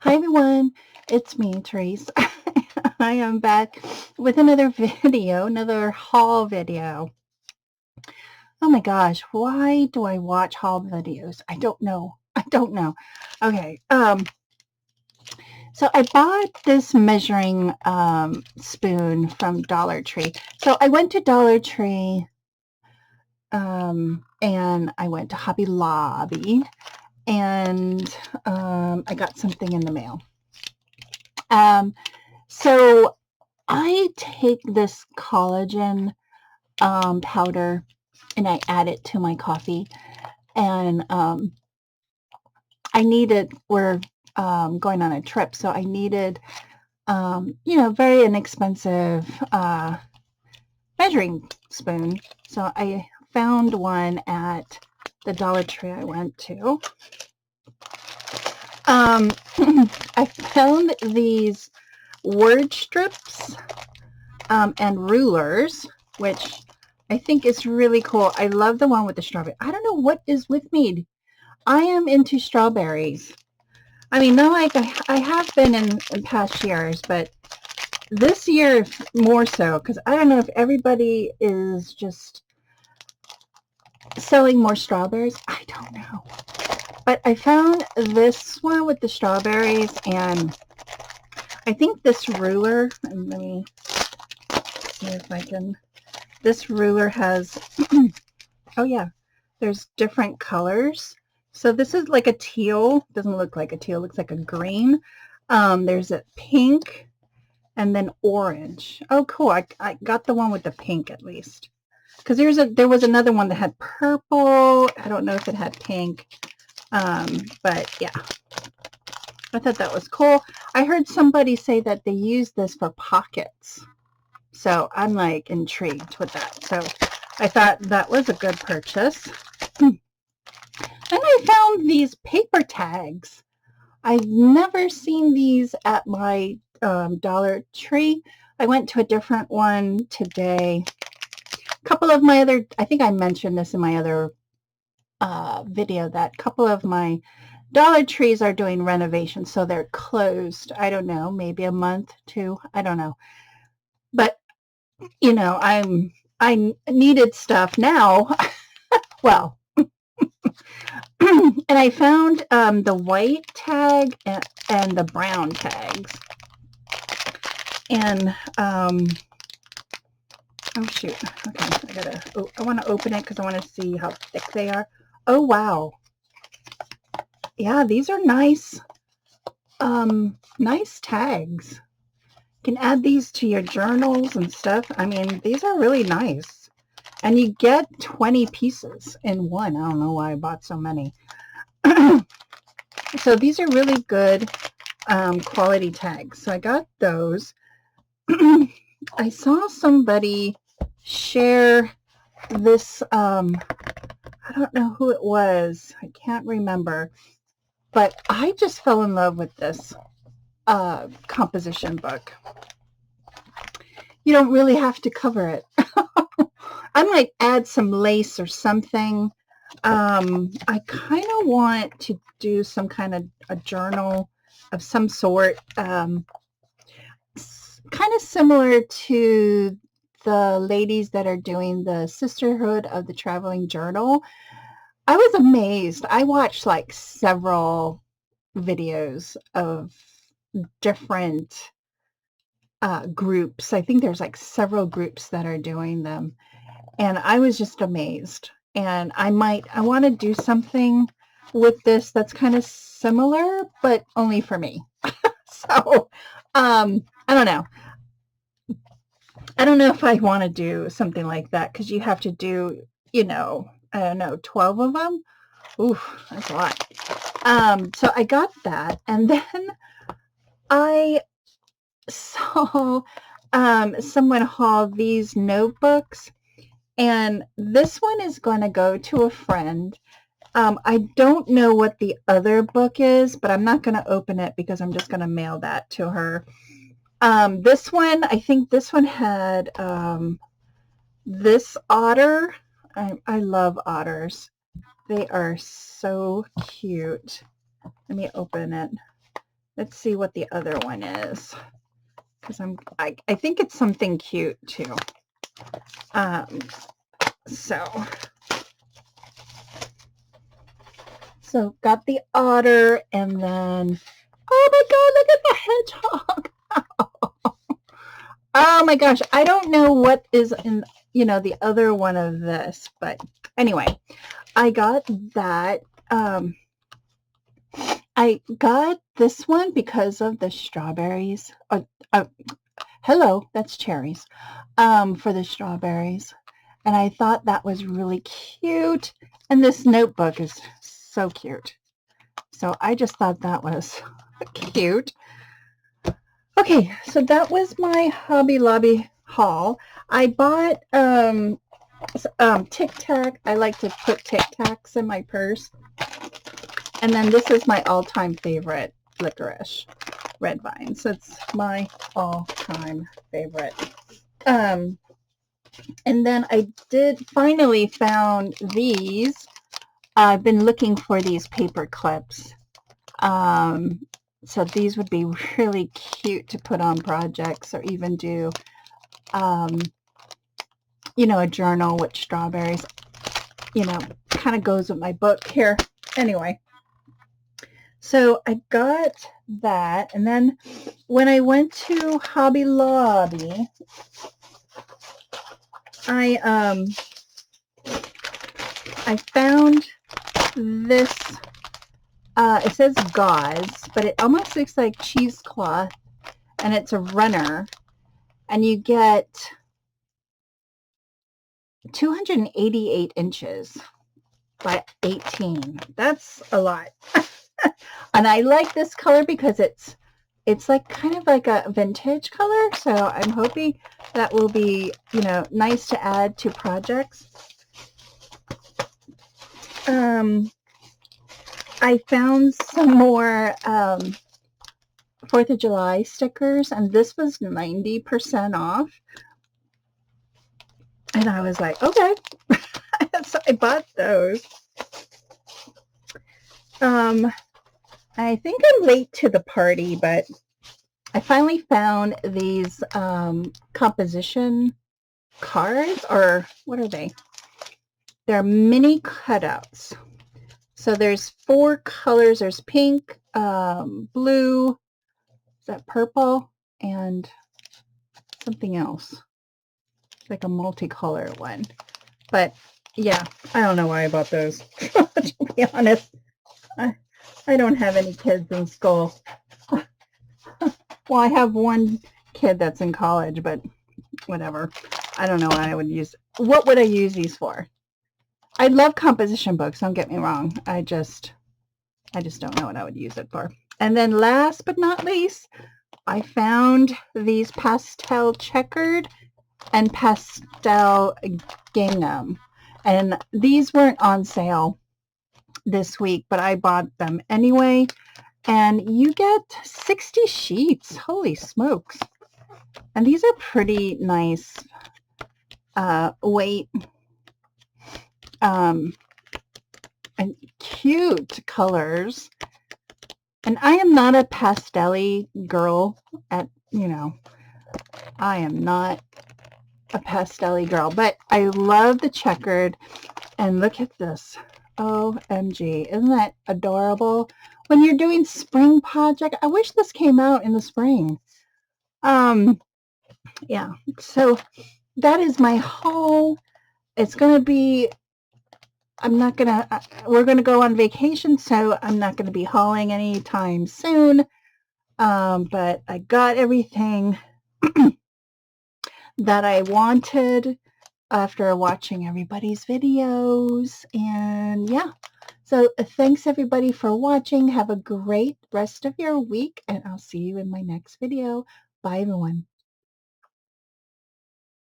Hi everyone, it's me, Tereese. I am back with another video, another haul video. Oh my gosh, why do I watch haul videos? I don't know. I don't know. Okay, so I bought this measuring spoon from Dollar Tree. So I went to Dollar Tree and I went to Hobby Lobby and I got something in the mail. So I take this collagen powder and I add it to my coffee. And I needed, we're going on a trip, so I needed, very inexpensive measuring spoon. So I found one at the Dollar Tree I went to. I found these word strips and rulers, which I think is really cool. I love the one with the strawberry. I don't know what is with me. I am into strawberries. I mean, not like I have been in past years, but this year more so, because I don't know if everybody is just selling more strawberries. I don't know. But I found this one with the strawberries, and I think this ruler, and let me see if I can, this ruler has, oh yeah, there's different colors. So this is like a teal, doesn't look like a teal, looks like a green. There's a pink and then orange. Oh, cool. I got the one with the pink at least. Because there was another one that had purple. I don't know if it had pink. But yeah, I thought that was cool. I heard somebody say that they use this for pockets. So I'm like intrigued with that. So I thought that was a good purchase. And I found these paper tags. I've never seen these at my Dollar Tree. I went to a different one today. A couple of my other, I think I mentioned this in my other video, that a couple of my Dollar Trees are doing renovations, so they're closed. I don't know, maybe a month, two, I don't know. But, I needed stuff now. Well, and I found the white tag and the brown tags. And, oh shoot, okay, I want to open it because I want to see how thick they are. Oh, wow. Yeah, these are nice, nice tags. You can add these to your journals and stuff. I mean, these are really nice. And you get 20 pieces in one. I don't know why I bought so many. So these are really good quality tags. So I got those. I saw somebody share this, I don't know who it was. I can't remember. But I just fell in love with this composition book. You don't really have to cover it. I might add some lace or something. I kind of want to do some kind of a journal of some sort, kind of similar to the ladies that are doing the Sisterhood of the Traveling Journal. I was amazed. I watched like several videos of different groups. I think there's like several groups that are doing them. And I was just amazed. And I want to do something with this that's kind of similar, but only for me. So, I don't know. I don't know if I want to do something like that because you have to do, I don't know, 12 of them. Oof, that's a lot. So I got that. And then I saw someone haul these notebooks. And this one is going to go to a friend. I don't know what the other book is, but I'm not going to open it because I'm just going to mail that to her. This one, I think this one had this otter. I love otters. They are so cute. Let me open it. Let's see what the other one is, because I think it's something cute too. So got the otter, and then, oh my God, look at the hedgehog. Oh my gosh, I don't know what is in, the other one of this, but anyway, I got that. I got this one because of the strawberries. Hello, that's cherries. For the strawberries. And I thought that was really cute. And this notebook is so cute. So I just thought that was cute. Okay, so that was my Hobby Lobby haul. I bought Tic Tac. I like to put Tic Tacs in my purse. And then this is my all-time favorite, licorice red vine. So it's my all-time favorite. And then I did finally found these. I've been looking for these paper clips. So these would be really cute to put on projects, or even do, a journal with strawberries. Kind of goes with my book here. Anyway, so I got that, and then when I went to Hobby Lobby, I found this. It says gauze, but it almost looks like cheesecloth, and it's a runner, and you get 288 inches by 18. That's a lot. And I like this color because it's like kind of like a vintage color, so I'm hoping that will be, nice to add to projects. I found some more 4th of July stickers, and this was 90% off. And I was like, okay. So I bought those. I think I'm late to the party, but I finally found these composition cards, or what are they? They're mini cutouts. So there's 4 colors. There's pink, blue, is that purple, and something else. It's like a multicolor one. But yeah, I don't know why I bought those, to be honest. I don't have any kids in school. Well, I have one kid that's in college, but whatever. I don't know what I would use. What would I use these for? I love composition books, don't get me wrong. I just don't know what I would use it for. And then last but not least, I found these pastel checkered and pastel gingham. And these weren't on sale this week, but I bought them anyway. And you get 60 sheets. Holy smokes. And these are pretty nice weight and cute colors. And I am not a pastel-y girl I am not a pastel-y girl, but I love the checkered. And look at this. OMG. Isn't that adorable? When you're doing spring project, I wish this came out in the spring. Yeah, so that is my haul. It's going to be, we're going to go on vacation, so I'm not going to be hauling anytime soon. But I got everything that I wanted after watching everybody's videos. And yeah, so thanks everybody for watching. Have a great rest of your week, and I'll see you in my next video. Bye everyone.